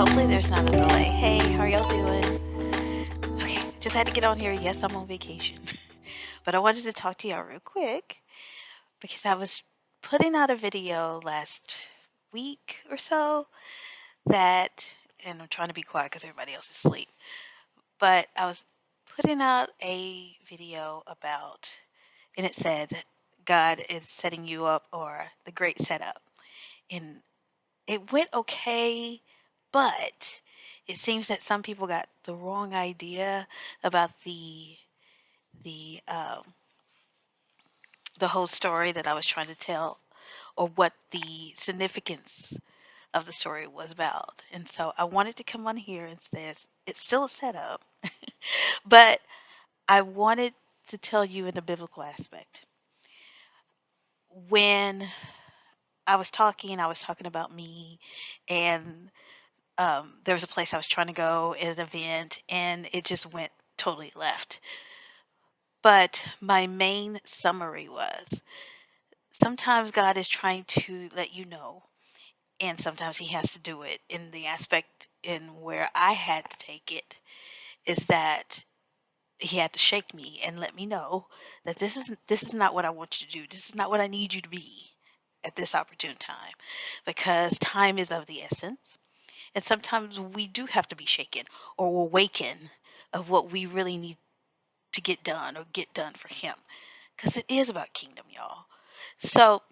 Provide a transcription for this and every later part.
Hopefully there's not a delay. Hey, how are y'all doing? Okay, just had to get on here. Yes, I'm on vacation. But I wanted to talk to y'all real quick because I was putting out a video last week or so and I'm trying to be quiet because everybody else is asleep. But I was putting out a video and it said, God is setting you up, or the great setup. And it went okay, but it seems that some people got the wrong idea about the the whole story that I was trying to tell, or what the significance of the story was about. And so I wanted to come on here and say it's still a setup, but I wanted to tell you in a biblical aspect. When I was talking about me, and there was a place I was trying to go at an event, and it just went totally left. But my main summary was sometimes God is trying to let you know, and sometimes He has to do it in the aspect in where I had to take it, is that He had to shake me and let me know that this is not what I want you to do. This is not what I need you to be at this opportune time, because time is of the essence. And sometimes we do have to be shaken or awaken of what we really need to get done or get done for Him. Because it is about kingdom, y'all. So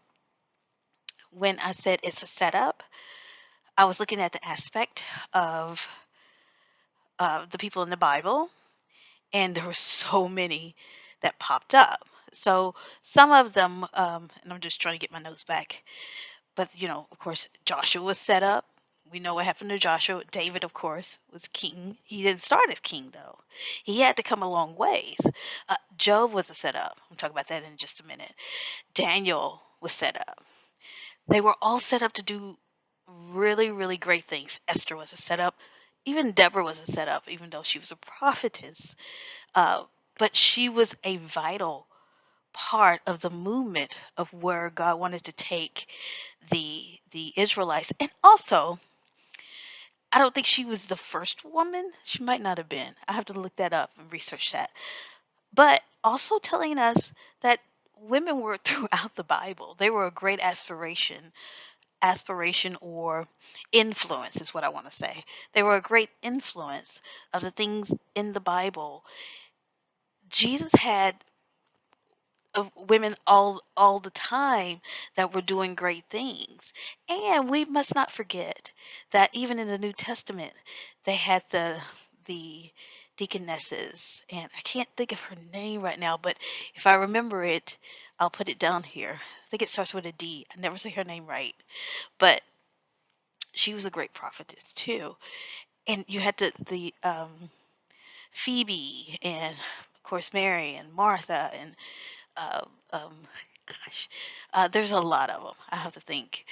when I said it's a setup, I was looking at the aspect of the people in the Bible, and there were so many that popped up. So some of them, and I'm just trying to get my notes back, but of course, Joshua was set up. We know what happened to Joshua. David, of course, was king. He didn't start as king, though. He had to come a long ways. Job was a setup. We'll talk about that in just a minute. Daniel was set up. They were all set up to do really, really great things. Esther was a setup. Even Deborah was a setup, even though she was a prophetess. But she was a vital part of the movement of where God wanted to take the Israelites. And also, I don't think she was the first woman. She might not have been. I have to look that up and research that. But also telling us that women were throughout the Bible. They were a great aspiration or influence is what I want to say. They were a great influence of the things in the Bible. Jesus had women all the time that were doing great things. And we must not forget that even in the New Testament, they had the deaconesses, and I can't think of her name right now, but if I remember it, I'll put it down here. I think it starts with a D. I never say her name right, but she was a great prophetess too. And you had the Phoebe, and of course Mary and Martha, and uh, um, gosh, there's a lot of them. I have to think,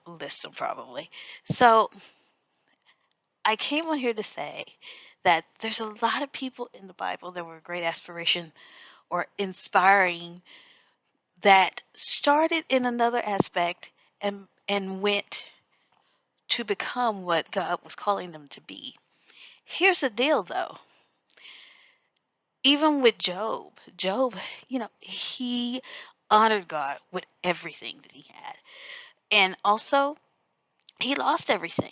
list them probably. So I came on here to say that there's a lot of people in the Bible that were great aspiration or inspiring, that started in another aspect and went to become what God was calling them to be. Here's the deal, though. Even with Job, he honored God with everything that he had. And also, he lost everything.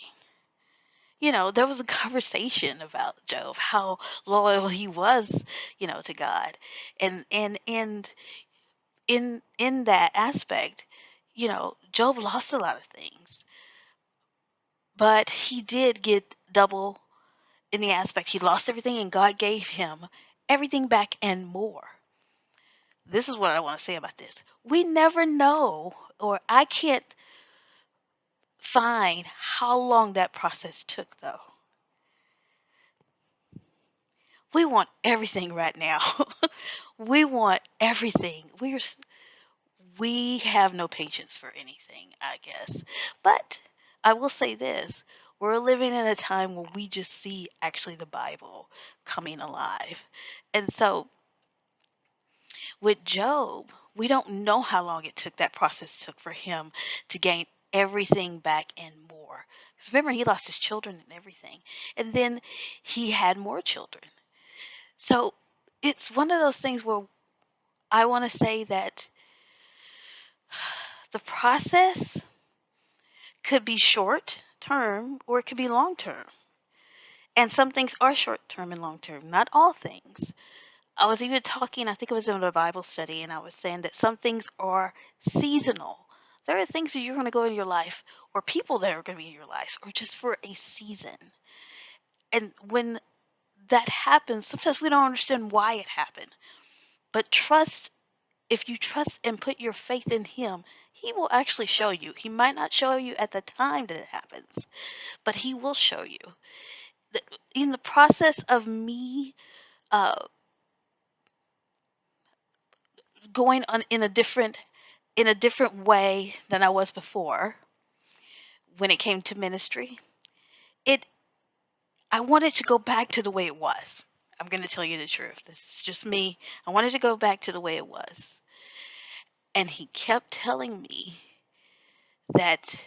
There was a conversation about Job, how loyal he was, to God. And in that aspect, Job lost a lot of things. But he did get double in the aspect. He lost everything and God gave him everything back and more. This is what I want to say about this. We never know, or I can't find how long that process took, though. We want everything right now. We want everything. We have no patience for anything, I guess. But I will say this. We're living in a time where we just see actually the Bible coming alive. And so with Job, we don't know how long that process took for him to gain everything back and more. Because remember, he lost his children and everything. And then he had more children. So it's one of those things where I want to say that the process could be short term or it could be long term. And some things are short term and long term, not all things. I was even talking, I think it was in a Bible study, and I was saying that some things are seasonal. There are things that you're going to go in your life, or people that are going to be in your life, or just for a season. And when that happens, sometimes we don't understand why it happened. But trust, if you trust and put your faith in Him, He will actually show you. He might not show you at the time that it happens, but He will show you. In the process of me going on in a different way than I was before when it came to ministry, I wanted to go back to the way it was. I'm going to tell you the truth. This is just me. I wanted to go back to the way it was. And He kept telling me that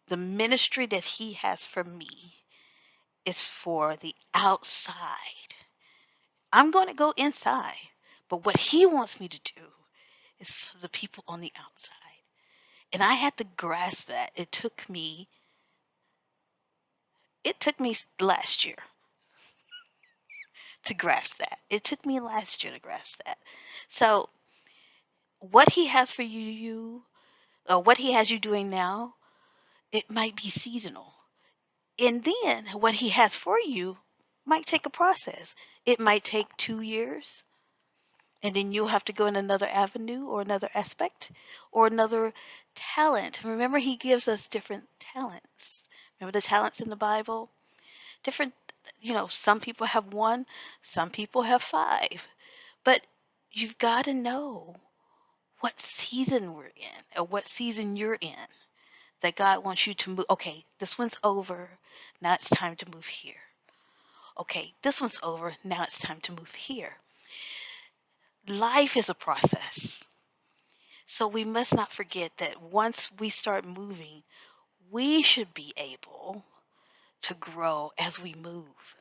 the ministry that He has for me is for the outside. I'm going to go inside, but what He wants me to do is for the people on the outside. And I had to grasp that. It took me last year to grasp that. It took me last year to grasp that. So what He has for you, what He has you doing now, it might be seasonal. And then what He has for you might take a process. It might take 2 years. And then you'll have to go in another avenue or another aspect or another talent. Remember, He gives us different talents. Remember the talents in the Bible? Different, some people have 1, some people have 5. But you've got to know what season we're in or what season you're in that God wants you to move. Okay, this one's over. Now it's time to move here. Okay, this one's over. Now it's time to move here. Life is a process. So we must not forget that once we start moving, we should be able to grow as we move.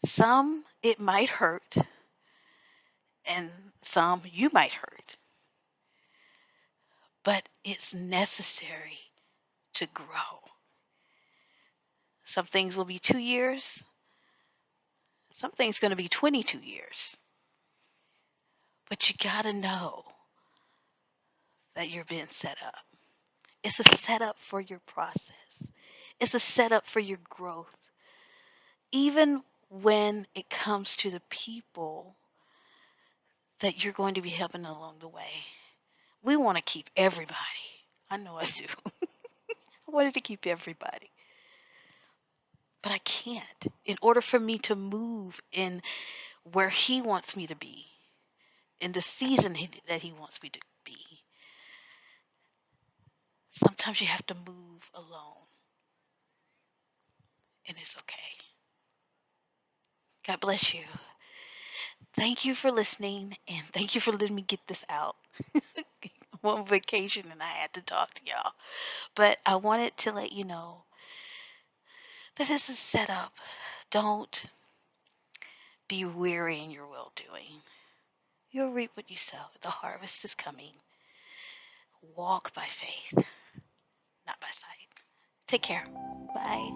Some it might hurt, and some you might hurt. But it's necessary to grow. Some things will be 2 years. Some things going to be 22 years. But you got to know that you're being set up. It's a setup for your process. It's a setup for your growth. Even when it comes to the people that you're going to be helping along the way. We want to keep everybody. I know I do. I wanted to keep everybody. But I can't. In order for me to move in where He wants me to be, in the season that He wants me to be, sometimes you have to move alone. And it's okay. God bless you. Thank you for listening, and thank you for letting me get this out. I'm on vacation and I had to talk to y'all. But I wanted to let you know that this is set up. Don't be weary in your well doing. You'll reap what you sow. The harvest is coming. Walk by faith, not by sight. Take care. Bye.